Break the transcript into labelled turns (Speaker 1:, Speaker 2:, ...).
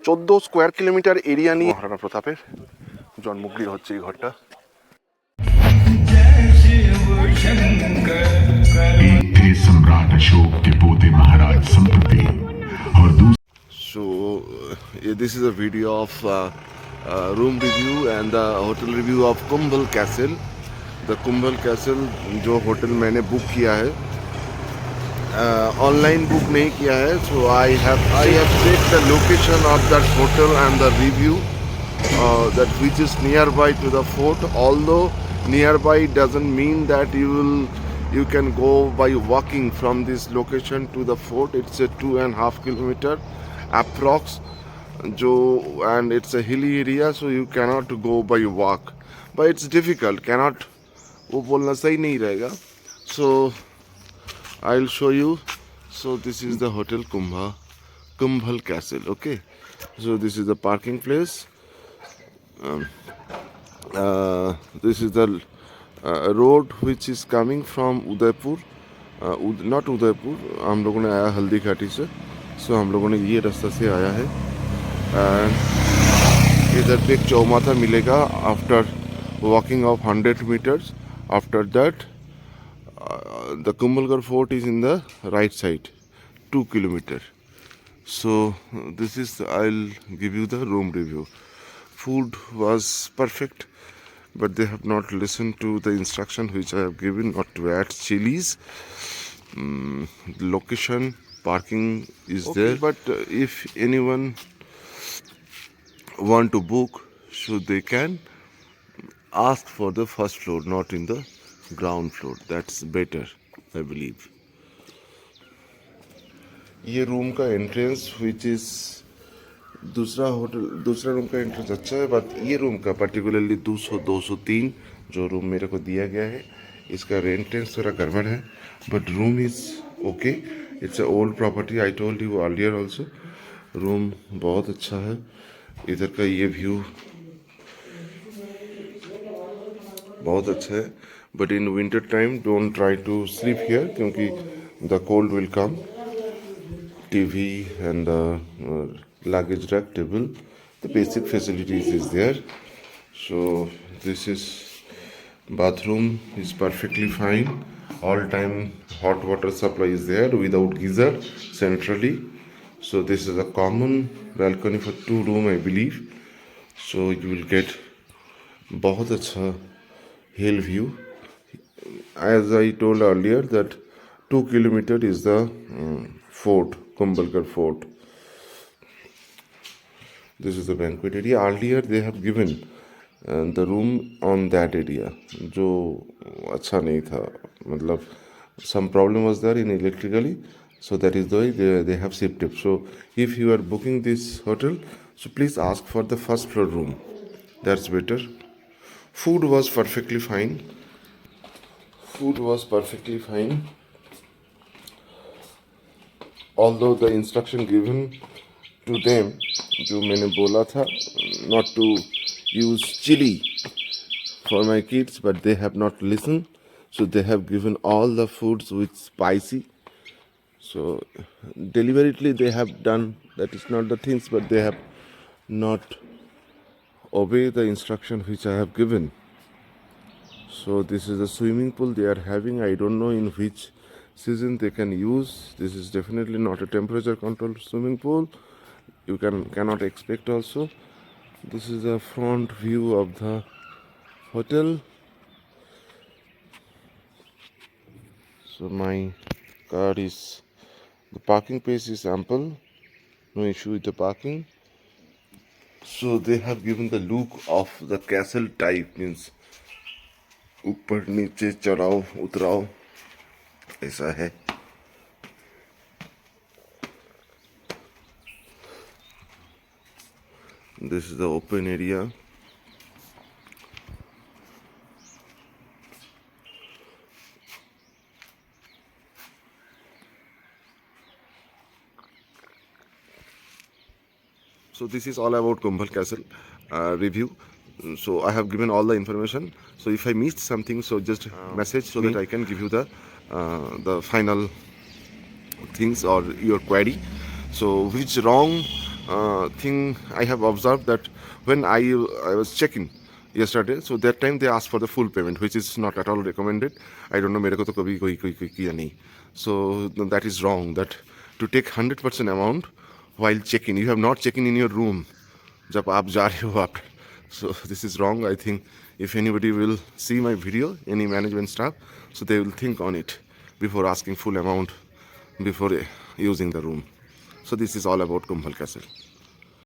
Speaker 1: 14 square kilometre area নিয়ে মহারানা প্রতাপের জন্মগৃহ হচ্ছে এই ঘরটা।
Speaker 2: एक थे सम्राट अशोक के पोते महाराज संप्रति और
Speaker 1: So this is a video of room review and the hotel review of Kumbhal castle. The Kumbhal castle जो होटल मैंने बुक किया है, ऑनलाइन बुक नहीं किया है। So I have check the location of that hotel and the review that which is nearby to the fort. Although nearby doesn't mean that you can go by walking from this location to the fort. It's a 2.5 kilometer approx, and it's a hilly area, so you cannot go by walk. But it's difficult. Cannot वो बोलना सही नहीं रहेगा. So I'll show you. So this is the hotel Kumbhal Castle. Okay. So this is the parking place. This is the road which is coming from Udaipur, not Udaipur. हम लोगों ने आया हल्दी घाटी से, सो हम लोगों ने ये रास्ता से आया है। इधर पे एक चौमाथा मिलेगा after walking of 100 meters. After that the Kumbhalgarh fort is in the right side 2 kilometer. So this is, I'll give you the room review. Food was perfect, but they have not listened to the instruction which I have given not to add chilies. Location, parking is okay, there, but if anyone want to book, so they can ask for the first floor, not in the ground floor. That's better, I believe. ये room का entrance which is दूसरा room का entrance अच्छा है, but ये room का particularly 203 जो room मेरे को दिया गया है, इसका एंट्रेंस थोड़ा गड़बड़ है, but room is okay. It's a old property, I told you earlier also. Room बहुत अच्छा है। इधर का ये व्यू बहुत अच्छा है, but in winter time don't try to sleep here क्योंकि the cold will come. TV and luggage rack table, the basic facilities is there. So this is bathroom is perfectly fine. All time hot water supply is there without geyser centrally. So this is a common balcony for 2 room, I believe. So you will get बहुत अच्छा hill view. As I told earlier that 2 kilometer is the fort, Kumbhalgarh Fort. This is the banquet area. Earlier they have given the room on that area, जो अच्छा नहीं था, मतलब some problem was there in electrically, so that is the way they have shifted. So if you are booking this hotel, so please ask for the first floor room. That's better. Food was perfectly fine. Although the instruction given to them, जो मैंने बोला था not to use chili for my kids, but they have not listened. So they have given all the foods with spicy. So deliberately they have done, that is not the things, but they have not obeyed the instruction which I have given. So this is a swimming pool they are having. I don't know in which season they can use. This is definitely not a temperature controlled swimming pool. You cannot expect also. This is a front view of the hotel. So my car is, the parking place is ample, no issue with the parking. So they have given the look of the castle type, means ऊपर नीचे चढ़ाओ उतराओ ऐसा है। This is the open area. So this is all about Kumbhal Castle review. So I have given all the information. So if I missed something, so just message so that I can give you the final things or your query. So which wrong thing I have observed that when I was checking yesterday, so that time they asked for the full payment, which is not at all recommended. I don't know, मेरे को तो कभी कोई किया नहीं. So that is wrong. That to take 100% amount while checking, you have not checked in your room. जब आप जा रहे हो आप. So this is wrong. I think if anybody will see my video, any management staff, so they will think on it before asking full amount before using the room. So this is all about Kumbhal Castle.